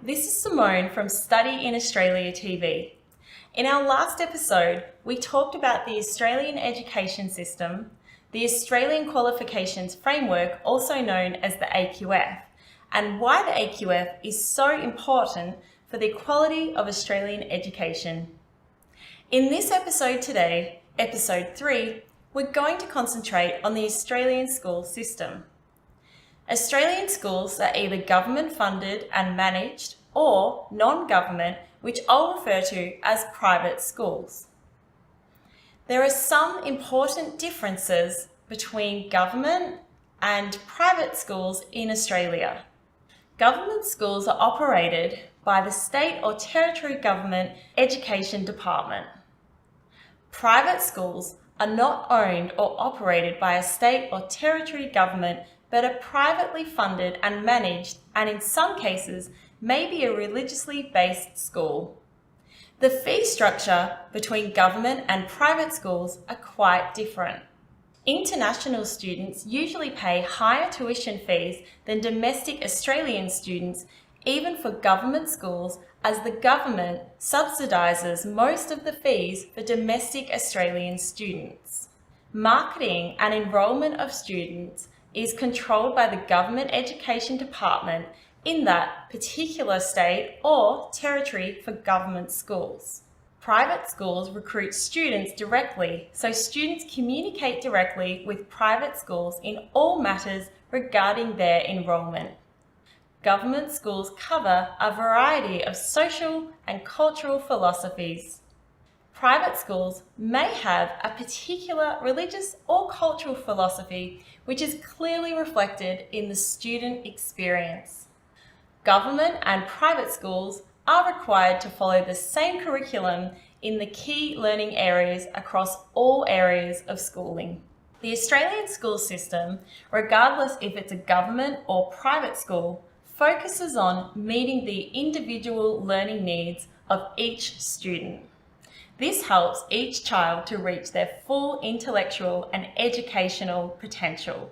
this is Simone from Study in Australia TV. In our last episode, we talked about the Australian education system, the Australian Qualifications Framework, also known as the AQF, and why the AQF is so important for the quality of Australian education. In this episode today, episode 3, we're going to concentrate on the Australian school system. Australian schools are either government funded and managed or non-government, which I'll refer to as private schools. There are some important differences between government and private schools in Australia. Government schools are operated by the state or territory government education department. Private schools are not owned or operated by a state or territory government, but are privately funded and managed, and in some cases may be a religiously based school. The fee structure between government and private schools are quite different. International students usually pay higher tuition fees than domestic Australian students, even for government schools, as the government subsidises most of the fees for domestic Australian students. Marketing and enrolment of students is controlled by the Government Education Department in that particular state or territory for government schools. Private schools recruit students directly, so students communicate directly with private schools in all matters regarding their enrolment. Government schools cover a variety of social and cultural philosophies. Private schools may have a particular religious or cultural philosophy which is clearly reflected in the student experience. Government and private schools are required to follow the same curriculum in the key learning areas across all areas of schooling. The Australian school system, regardless if it's a government or private school, focuses on meeting the individual learning needs of each student. This helps each child to reach their full intellectual and educational potential.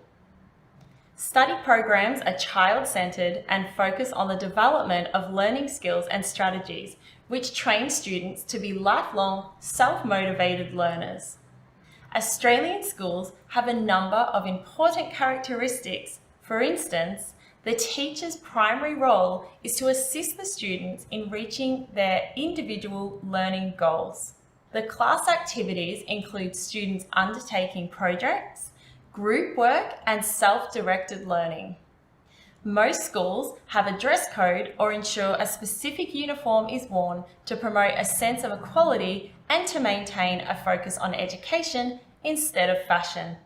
Study programs are child-centred and focus on the development of learning skills and strategies, which train students to be lifelong, self-motivated learners. Australian schools have a number of important characteristics. For instance, the teacher's primary role is to assist the students in reaching their individual learning goals. The class activities include students undertaking projects, group work, and self-directed learning. Most schools have a dress code or ensure a specific uniform is worn to promote a sense of equality and to maintain a focus on education instead of fashion.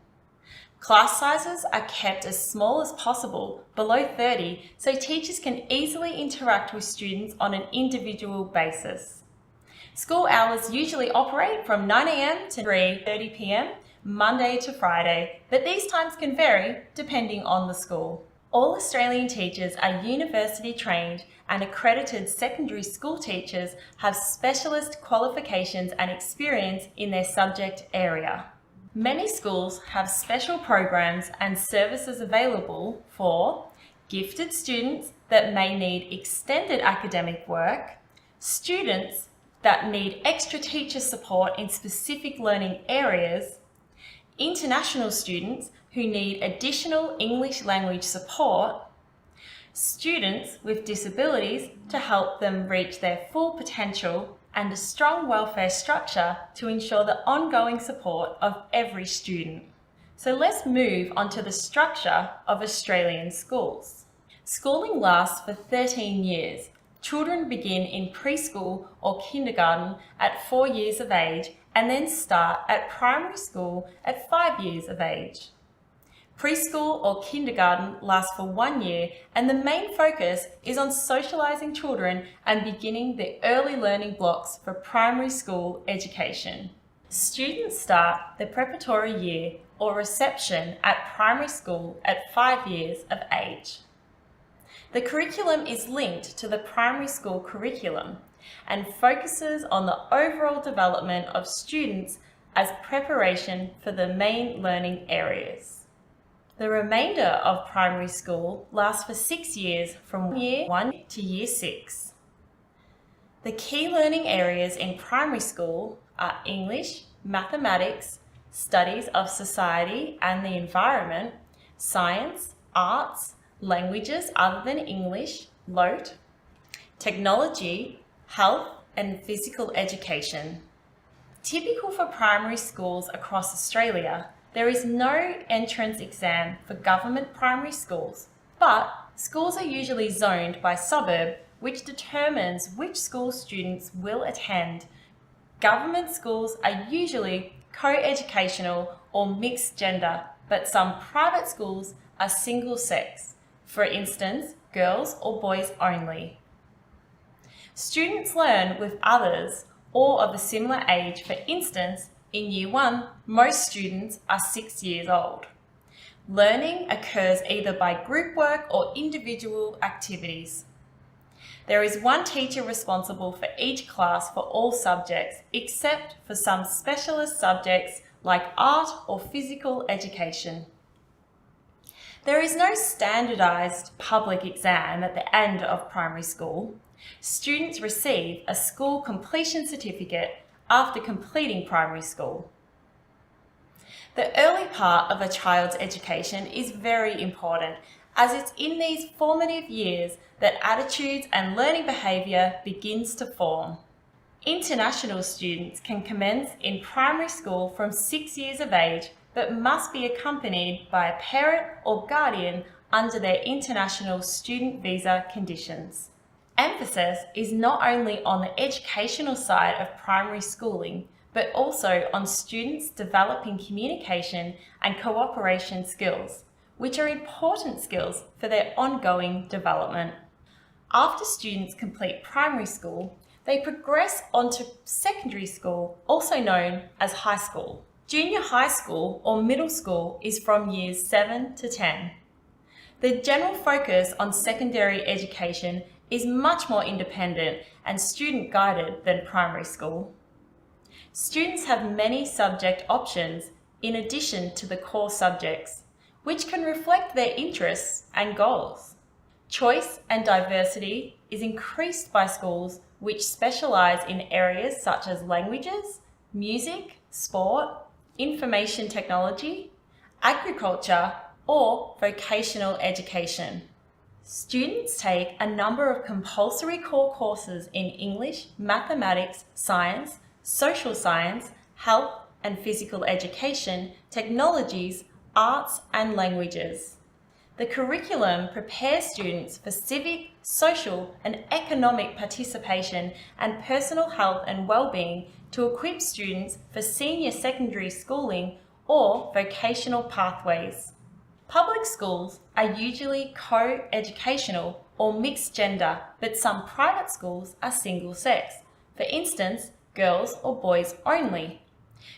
Class sizes are kept as small as possible, below 30, so teachers can easily interact with students on an individual basis. School hours usually operate from 9 a.m. to 3:30 p.m, Monday to Friday, but these times can vary depending on the school. All Australian teachers are university trained, and accredited secondary school teachers have specialist qualifications and experience in their subject area. Many schools have special programs and services available for gifted students that may need extended academic work, students that need extra teacher support in specific learning areas, international students who need additional English language support, students with disabilities to help them reach their full potential, and a strong welfare structure to ensure the ongoing support of every student. So let's move on to the structure of Australian schools. Schooling lasts for 13 years. Children begin in preschool or kindergarten at 4 years of age and then start at primary school at 5 years of age. Preschool or kindergarten lasts for 1 year, and the main focus is on socialising children and beginning the early learning blocks for primary school education. Students start the preparatory year or reception at primary school at 5 years of age. The curriculum is linked to the primary school curriculum and focuses on the overall development of students as preparation for the main learning areas. The remainder of primary school lasts for 6 years from year 1 to year 6. The key learning areas in primary school are English, mathematics, studies of society and the environment, science, arts, languages other than English, LOTE, technology, health and physical education. Typical for primary schools across Australia, there is no entrance exam for government primary schools, but schools are usually zoned by suburb, which determines which school students will attend. Government schools are usually co-educational or mixed gender, but some private schools are single sex, for instance, girls or boys only. Students learn with others or of a similar age. For instance, in Year 1, most students are 6 years old. Learning occurs either by group work or individual activities. There is one teacher responsible for each class for all subjects, except for some specialist subjects like art or physical education. There is no standardised public exam at the end of primary school. Students receive a school completion certificate after completing primary school. The early part of a child's education is very important, as it's in these formative years that attitudes and learning behaviour begins to form. International students can commence in primary school from 6 years of age, but must be accompanied by a parent or guardian under their international student visa conditions. Emphasis is not only on the educational side of primary schooling, but also on students developing communication and cooperation skills, which are important skills for their ongoing development. After students complete primary school, they progress onto secondary school, also known as high school. Junior high school or middle school is from years 7 to 10. The general focus on secondary education is much more independent and student-guided than primary school. Students have many subject options in addition to the core subjects, which can reflect their interests and goals. Choice and diversity is increased by schools which specialise in areas such as languages, music, sport, information technology, agriculture, or vocational education. Students take a number of compulsory core courses in English, mathematics, science, social science, health and physical education, technologies, arts and languages. The curriculum prepares students for civic, social and economic participation and personal health and well-being to equip students for senior secondary schooling or vocational pathways. Public schools are usually co-educational or mixed gender, but some private schools are single sex, for instance, girls or boys only.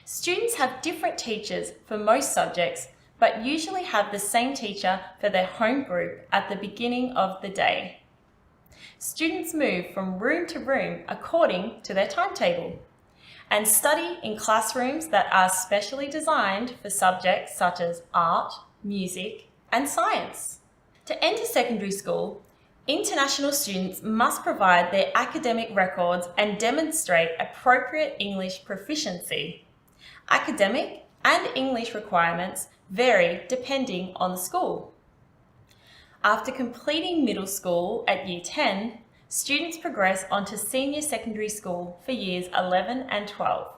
Students have different teachers for most subjects, but usually have the same teacher for their home group at the beginning of the day. Students move from room to room according to their timetable and study in classrooms that are specially designed for subjects such as art, music, and science. To enter secondary school, international students must provide their academic records and demonstrate appropriate English proficiency. Academic and English requirements vary depending on the school. After completing middle school at Year 10, students progress onto senior secondary school for years 11 and 12.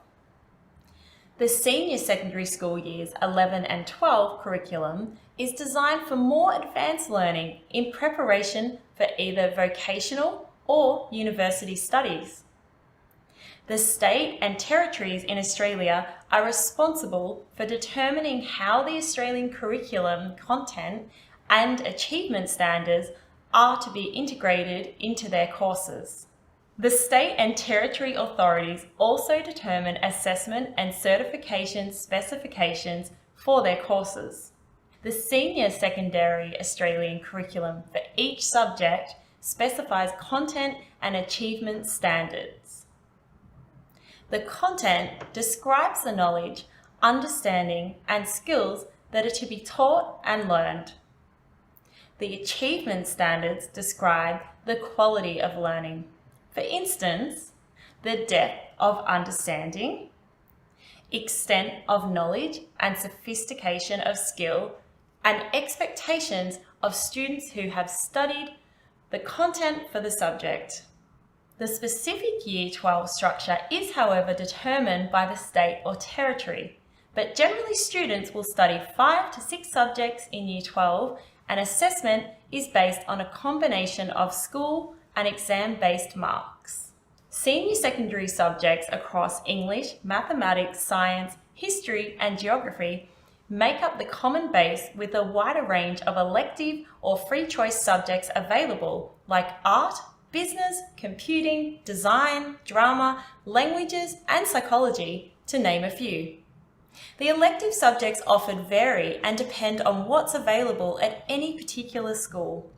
The senior secondary school years 11 and 12 curriculum is designed for more advanced learning in preparation for either vocational or university studies. The state and territories in Australia are responsible for determining how the Australian curriculum content and achievement standards are to be integrated into their courses. The state and territory authorities also determine assessment and certification specifications for their courses. The senior secondary Australian curriculum for each subject specifies content and achievement standards. The content describes the knowledge, understanding, and skills that are to be taught and learned. The achievement standards describe the quality of learning. For instance, the depth of understanding, extent of knowledge and sophistication of skill, and expectations of students who have studied the content for the subject. The specific Year 12 structure is, however, determined by the state or territory, but generally students will study 5 to 6 subjects in Year 12, and assessment is based on a combination of school and exam-based marks. Senior secondary subjects across English, mathematics, science, history, and geography make up the common base with a wider range of elective or free choice subjects available, like art, business, computing, design, drama, languages, and psychology, to name a few. The elective subjects offered vary and depend on what's available at any particular school.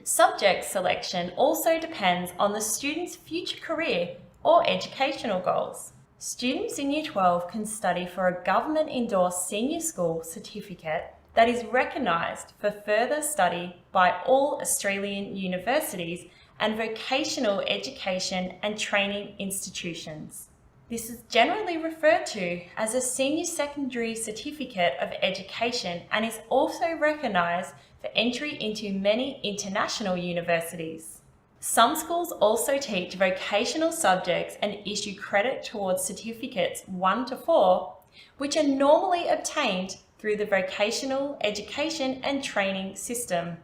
Subject selection also depends on the student's future career or educational goals. Students in Year 12 can study for a government-endorsed senior school certificate that is recognised for further study by all Australian universities and vocational education and training institutions. This is generally referred to as a Senior Secondary Certificate of Education and is also recognised for entry into many international universities. Some schools also teach vocational subjects and issue credit towards certificates 1 to 4, which are normally obtained through the Vocational Education and Training System,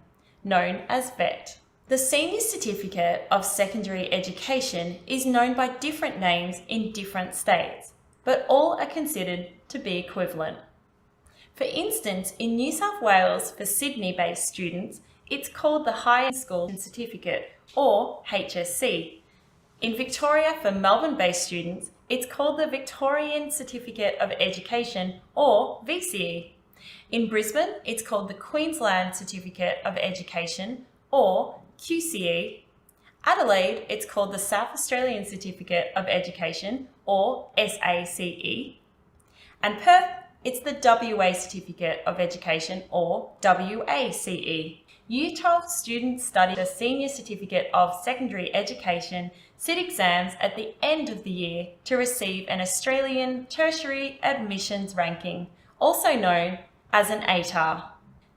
known as VET. The Senior Certificate of Secondary Education is known by different names in different states, but all are considered to be equivalent. For instance, in New South Wales for Sydney-based students, it's called the Higher School Certificate, or HSC. In Victoria for Melbourne-based students, it's called the Victorian Certificate of Education, or VCE. In Brisbane, it's called the Queensland Certificate of Education, or QCE. Adelaide, it's called the South Australian Certificate of Education, or SACE. And Perth, it's the WA Certificate of Education, or WACE. Year 12 students study the Senior Certificate of Secondary Education, sit exams at the end of the year to receive an Australian Tertiary Admissions Ranking, also known as an ATAR.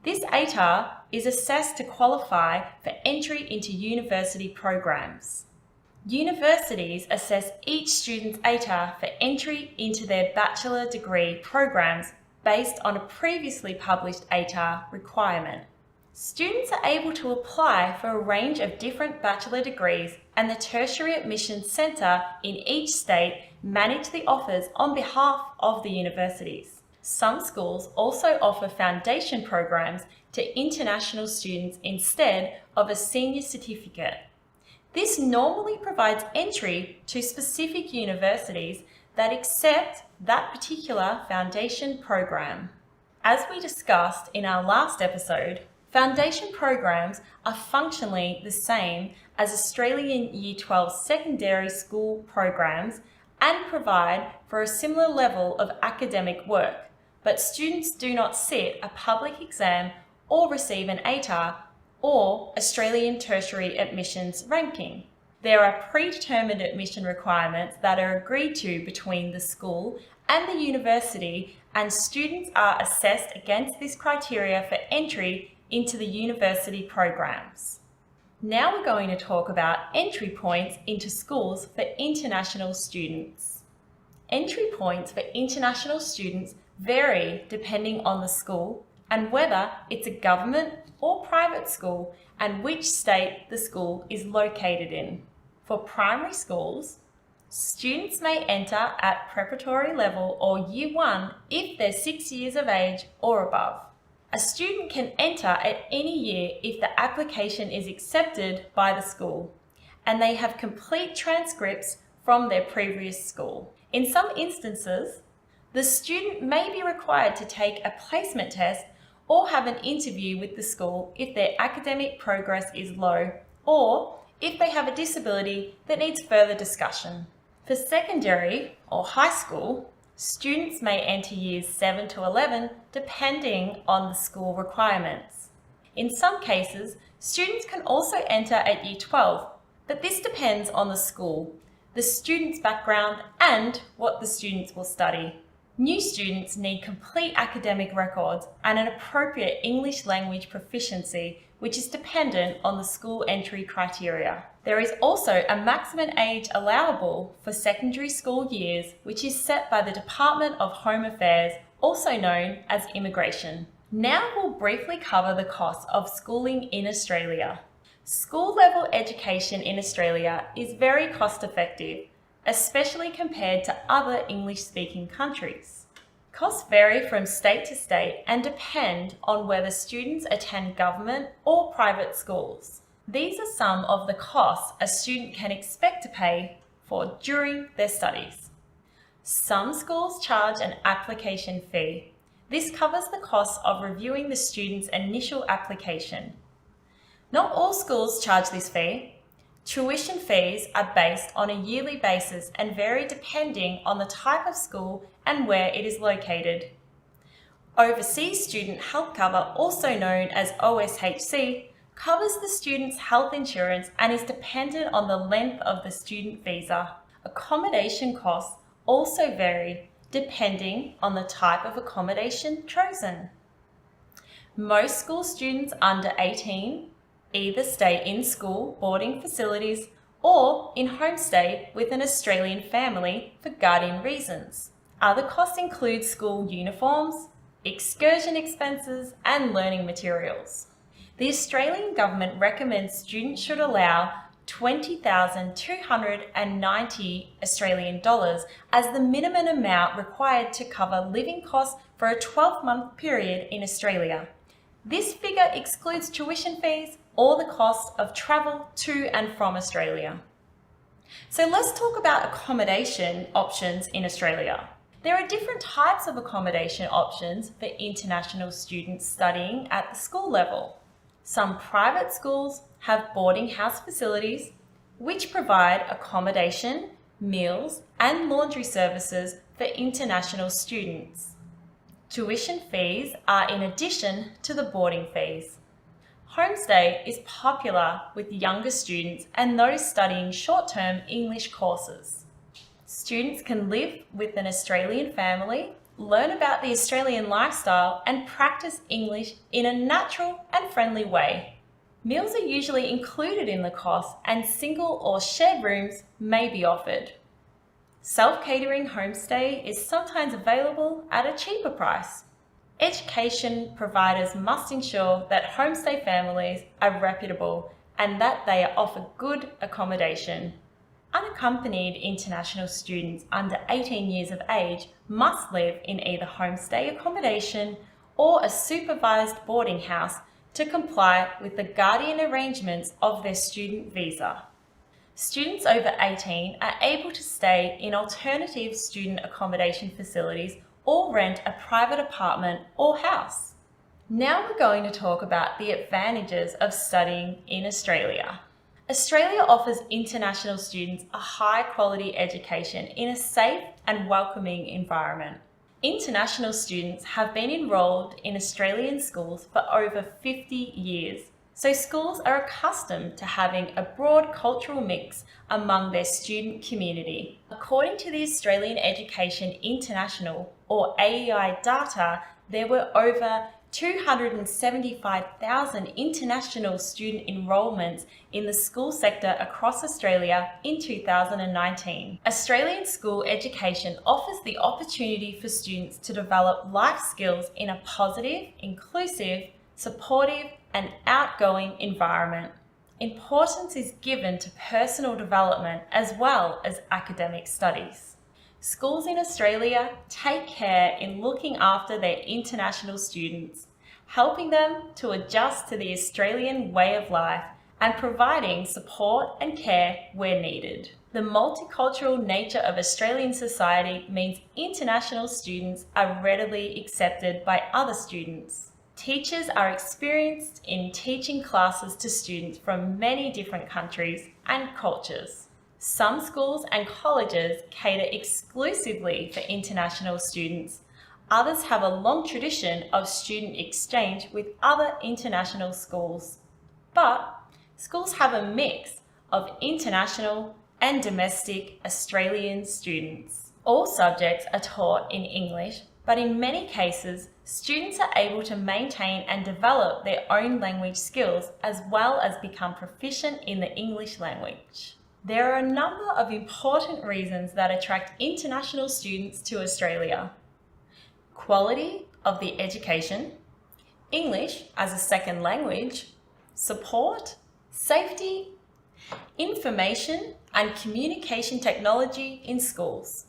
This ATAR is assessed to qualify for entry into university programs. Universities assess each student's ATAR for entry into their bachelor degree programs based on a previously published ATAR requirement. Students are able to apply for a range of different bachelor degrees, and the Tertiary Admissions Centre in each state manage the offers on behalf of the universities. Some schools also offer foundation programs to international students instead of a senior certificate. This normally provides entry to specific universities that accept that particular foundation program. As we discussed in our last episode, foundation programs are functionally the same as Australian Year 12 secondary school programs and provide for a similar level of academic work, but students do not sit a public exam or receive an ATAR or Australian Tertiary Admissions Ranking. There are predetermined admission requirements that are agreed to between the school and the university, and students are assessed against this criteria for entry into the university programs. Now we're going to talk about entry points into schools for international students. Entry points for international students vary depending on the school and whether it's a government or private school and which state the school is located in. For primary schools, students may enter at preparatory level or Year 1 if they're 6 years of age or above. A student can enter at any year if the application is accepted by the school and they have complete transcripts from their previous school. In some instances, the student may be required to take a placement test or have an interview with the school if their academic progress is low or if they have a disability that needs further discussion. For secondary or high school, Students may enter years 7 to 11 depending on the school requirements. In some cases, students can also enter at year 12, but this depends on the school, the student's background, and what the students will study. New students need complete academic records and an appropriate English language proficiency, which is dependent on the school entry criteria. There is also a maximum age allowable for secondary school years, which is set by the Department of Home Affairs, also known as Immigration. Now we'll briefly cover the costs of schooling in Australia. School-level education in Australia is very cost-effective, especially compared to other English-speaking countries. Costs vary from state to state and depend on whether students attend government or private schools. These are some of the costs a student can expect to pay for during their studies. Some schools charge an application fee. This covers the cost of reviewing the student's initial application. Not all schools charge this fee. Tuition fees are based on a yearly basis and vary depending on the type of school and where it is located. Overseas Student Health Cover, also known as OSHC, covers the student's health insurance and is dependent on the length of the student visa. Accommodation costs also vary depending on the type of accommodation chosen. Most school students under 18 either stay in school boarding facilities or in homestay with an Australian family for guardian reasons. Other costs include school uniforms, excursion expenses, and learning materials. The Australian government recommends students should allow $20,290 Australian dollars as the minimum amount required to cover living costs for a 12-month period in Australia. This figure excludes tuition fees or the cost of travel to and from Australia. So let's talk about accommodation options in Australia. There are different types of accommodation options for international students studying at the school level. Some private schools have boarding house facilities which provide accommodation, meals, and laundry services for international students. Tuition fees are in addition to the boarding fees. Homestay is popular with younger students and those studying short-term English courses. Students can live with an Australian family, learn about the Australian lifestyle, and practice English in a natural and friendly way. Meals are usually included in the cost and single or shared rooms may be offered. Self-catering homestay is sometimes available at a cheaper price. Education providers must ensure that homestay families are reputable and that they offer good accommodation. Unaccompanied international students under 18 years of age must live in either homestay accommodation or a supervised boarding house to comply with the guardian arrangements of their student visa. Students over 18 are able to stay in alternative student accommodation facilities or rent a private apartment or house. Now we're going to talk about the advantages of studying in Australia. Australia offers international students a high-quality education in a safe and welcoming environment. International students have been enrolled in Australian schools for over 50 years, so schools are accustomed to having a broad cultural mix among their student community. According to the Australian Education International, or AEI data, there were over 275,000 international student enrolments in the school sector across Australia in 2019. Australian school education offers the opportunity for students to develop life skills in a positive, inclusive, supportive, and outgoing environment. Importance is given to personal development as well as academic studies. Schools in Australia take care in looking after their international students, helping them to adjust to the Australian way of life and providing support and care where needed. The multicultural nature of Australian society means international students are readily accepted by other students. Teachers are experienced in teaching classes to students from many different countries and cultures. Some schools and colleges cater exclusively for international students. Others have a long tradition of student exchange with other international schools. But schools have a mix of international and domestic Australian students. All subjects are taught in English, but in many cases, students are able to maintain and develop their own language skills as well as become proficient in the English language. There are a number of important reasons that attract international students to Australia. Quality of the education, English as a second language, support, safety, information and communication technology in schools.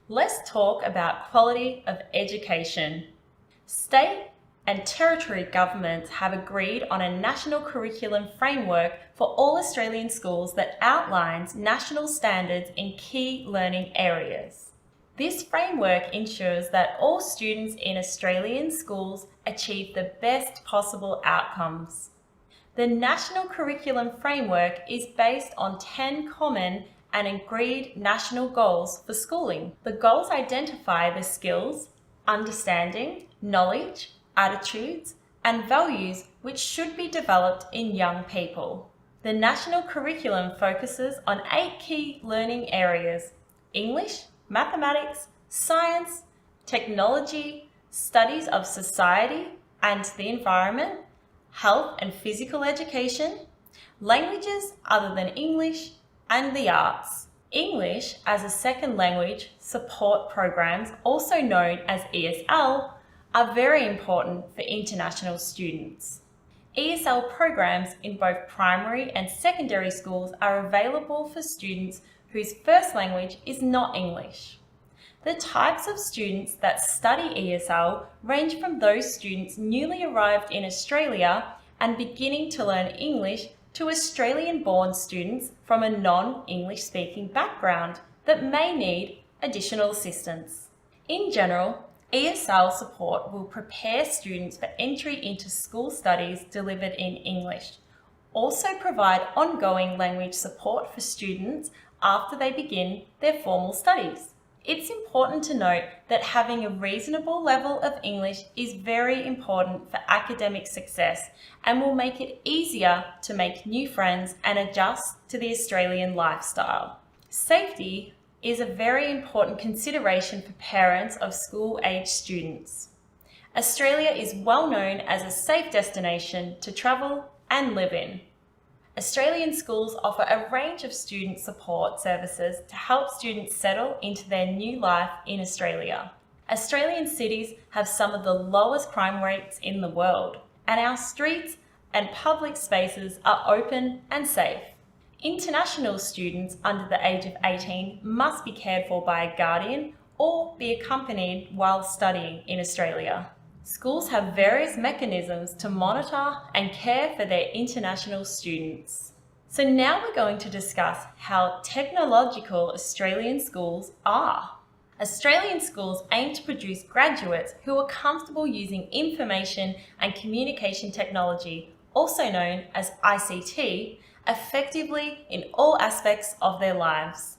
Let's talk about quality of education. State and territory governments have agreed on a national curriculum framework for all Australian schools that outlines national standards in key learning areas. This framework ensures that all students in Australian schools achieve the best possible outcomes. The National Curriculum Framework is based on 10 common and agreed national goals for schooling. The goals identify the skills, understanding, knowledge, attitudes, and values which should be developed in young people. The national curriculum focuses on 8 key learning areas: English, mathematics, science, technology, studies of society and the environment, health and physical education, languages other than English, and the arts. English as a second language support programs, also known as ESL, are very important for international students. ESL programs in both primary and secondary schools are available for students whose first language is not English. The types of students that study ESL range from those students newly arrived in Australia and beginning to learn English to Australian-born students from a non-English speaking background that may need additional assistance. In general, ESL support will prepare students for entry into school studies delivered in English. Also provide ongoing language support for students after they begin their formal studies. It's important to note that having a reasonable level of English is very important for academic success and will make it easier to make new friends and adjust to the Australian lifestyle. Safety is a very important consideration for parents of school-age students. Australia is well known as a safe destination to travel and live in. Australian schools offer a range of student support services to help students settle into their new life in Australia. Australian cities have some of the lowest crime rates in the world, and our streets and public spaces are open and safe. International students under the age of 18 must be cared for by a guardian or be accompanied while studying in Australia. Schools have various mechanisms to monitor and care for their international students. So now we're going to discuss how technological Australian schools are. Australian schools aim to produce graduates who are comfortable using information and communication technology, also known as ICT, effectively in all aspects of their lives.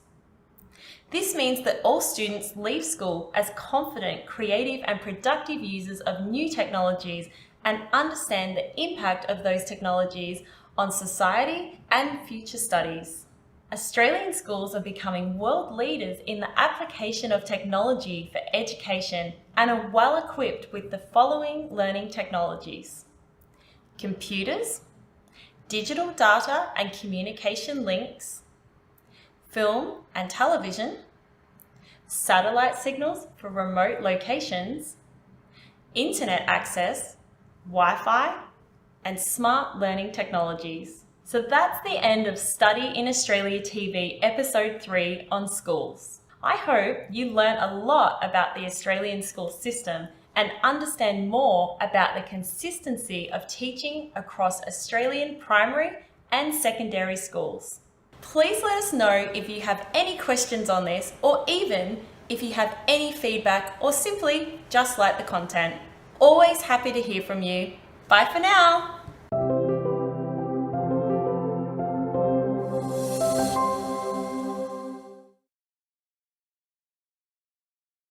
This means that all students leave school as confident, creative and productive users of new technologies and understand the impact of those technologies on society and future studies. Australian schools are becoming world leaders in the application of technology for education and are well equipped with the following learning technologies: computers, digital data and communication links, film and television, satellite signals for remote locations, internet access, Wi-Fi, and smart learning technologies. So that's the end of Study in Australia TV Episode 3 on schools. I hope you learned a lot about the Australian school system and understand more about the consistency of teaching across Australian primary and secondary schools. Please let us know if you have any questions on this, or even if you have any feedback or simply just like the content. Always happy to hear from you. Bye for now.